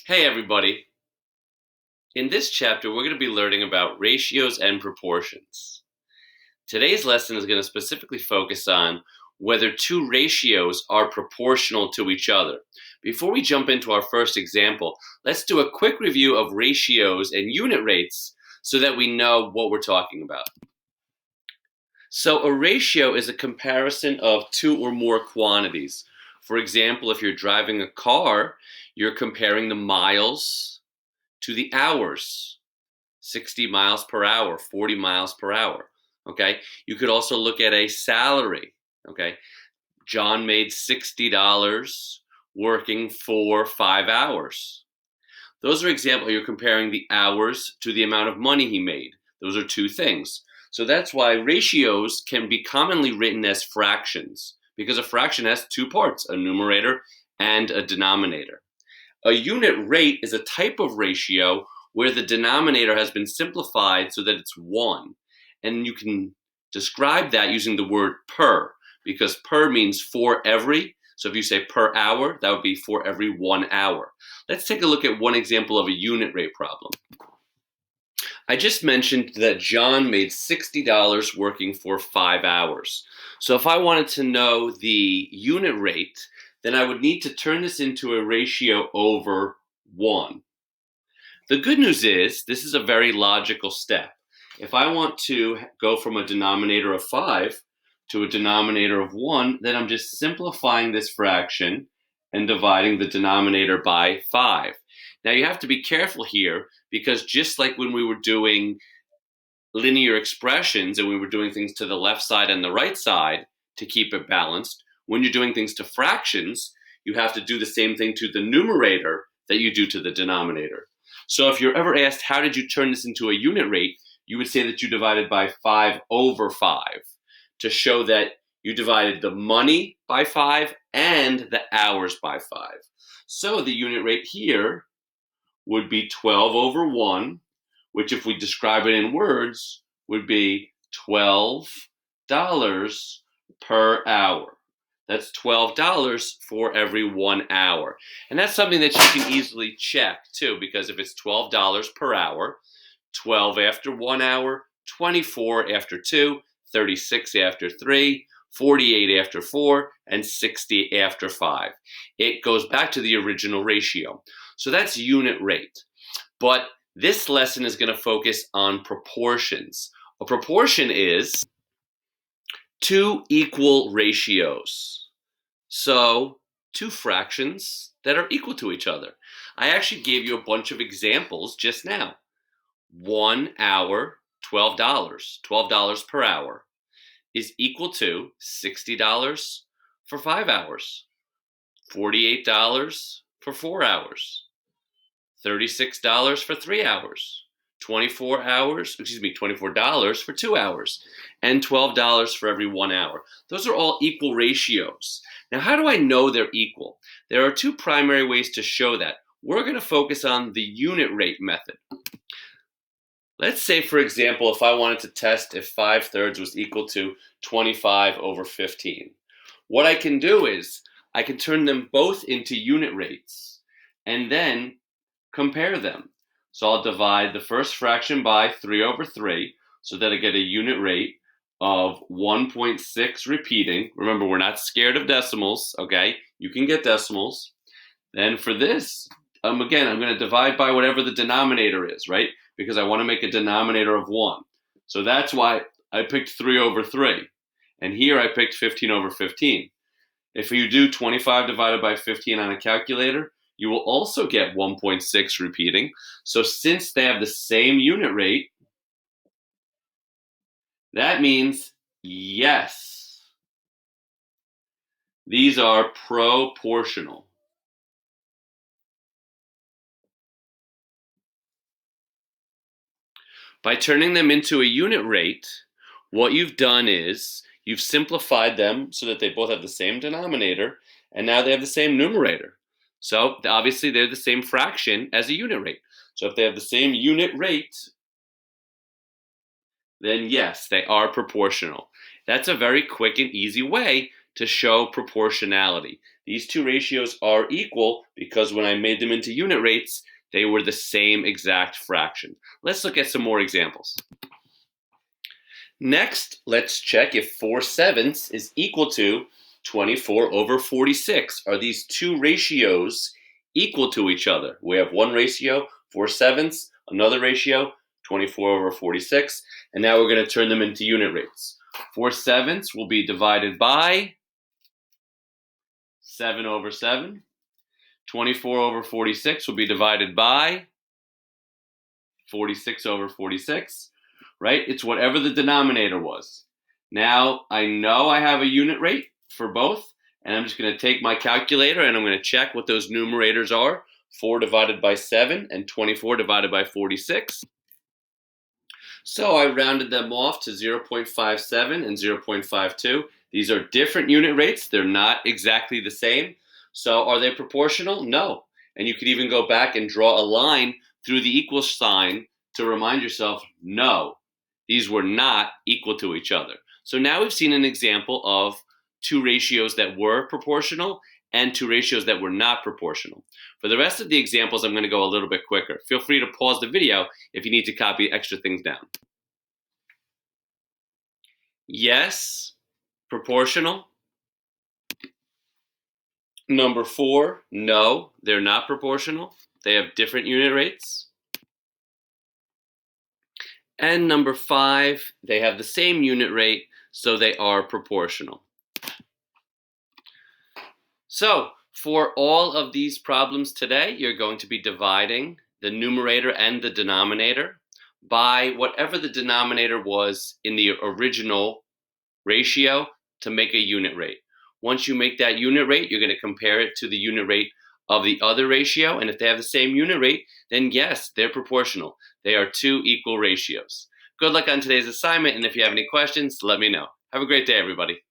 Hey everybody. In this chapter, we're going to be learning about ratios and proportions. Today's lesson is going to specifically focus on whether two ratios are proportional to each other. Before we jump into our first example, let's do a quick review of ratios and unit rates so that we know what we're talking about. So a ratio is a comparison of two or more quantities. For example, if you're driving a car, you're comparing the miles to the hours. 60 miles per hour, 40 miles per hour. Okay. You could also look at a salary. Okay. John made $60 working for 5 hours. Those are examples. You're comparing the hours to the amount of money he made. Those are two things. So that's why ratios can be commonly written as fractions, because a fraction has two parts, a numerator and a denominator. A unit rate is a type of ratio where the denominator has been simplified so that it's 1. And you can describe that using the word per, because per means for every. So if you say per hour, that would be for every 1 hour. Let's take a look at one example of a unit rate problem. I just mentioned that John made $60 working for 5 hours. So if I wanted to know the unit rate, then I would need to turn this into a ratio over 1. The good news is this is a very logical step. If I want to go from a denominator of 5 to a denominator of 1, then I'm just simplifying this fraction and dividing the denominator by 5. Now you have to be careful here, because just like when we were doing linear expressions and we were doing things to the left side and the right side to keep it balanced, when you're doing things to fractions, you have to do the same thing to the numerator that you do to the denominator. So if you're ever asked, how did you turn this into a unit rate? You would say that you divided by 5 over 5 to show that you divided the money by 5 and the hours by 5. So the unit rate here would be 12 over 1, which if we describe it in words would be $12 per hour. That's $12 for every 1 hour. And that's something that you can easily check too, because if it's $12 per hour, 12 after 1 hour, 24 after 2, 36 after 3, 48 after 4, and 60 after 5. It goes back to the original ratio. So that's unit rate. But this lesson is going to focus on proportions. A proportion is two equal ratios. So two fractions that are equal to each other. I actually gave you a bunch of examples just now. 1 hour, $12, $12 per hour is equal to $60 for 5 hours, $48 for 4 hours, $36 for 3 hours, $24 for 2 hours, and $12 for every 1 hour. Those are all equal ratios. Now, how do I know they're equal? There are two primary ways to show that. We're going to focus on the unit rate method. Let's say, for example, if I wanted to test if 5/3 was equal to 25 over 15. What I can do is I can turn them both into unit rates and then compare them. So I'll divide the first fraction by 3 over 3 so that I get a unit rate of 1.6 repeating. Remember, we're not scared of decimals, okay? You can get decimals. Then for this, again, I'm going to divide by whatever the denominator is, right? Because I want to make a denominator of 1. So that's why I picked 3 over 3. And here I picked 15 over 15. If you do 25 divided by 15 on a calculator, you will also get 1.6 repeating. So since they have the same unit rate, that means yes, these are proportional. By turning them into a unit rate, what you've done is you've simplified them so that they both have the same denominator, and now they have the same numerator. So obviously they're the same fraction as a unit rate. So if they have the same unit rate, then yes, they are proportional. That's a very quick and easy way to show proportionality. These two ratios are equal because when I made them into unit rates, they were the same exact fraction. Let's look at some more examples. Next, let's check if 4/7 is equal to 24/46. Are these two ratios equal to each other? We have one ratio, 4/7, another ratio, 24/46, and now we're going to turn them into unit rates. 4/7 will be divided by 7/7. 24/46 will be divided by 46/46, right? It's whatever the denominator was. Now, I know I have a unit rate for both, and I'm just going to take my calculator and I'm going to check what those numerators are. 4 divided by 7 and 24 divided by 46. So I rounded them off to 0.57 and 0.52. These are different unit rates. They're not exactly the same. So are they proportional? No. And you could even go back and draw a line through the equal sign to remind yourself, no, these were not equal to each other. So now we've seen an example of two ratios that were proportional and two ratios that were not proportional. For the rest of the examples, I'm going to go a little bit quicker. Feel free to pause the video if you need to copy extra things down. Yes, proportional. Number 4, no, they're not proportional. They have different unit rates. And number 5, they have the same unit rate, so they are proportional. So, for all of these problems today, you're going to be dividing the numerator and the denominator by whatever the denominator was in the original ratio to make a unit rate. Once you make that unit rate, you're going to compare it to the unit rate of the other ratio, and if they have the same unit rate, then yes, they're proportional. They are two equal ratios. Good luck on today's assignment, and if you have any questions, let me know. Have a great day, everybody.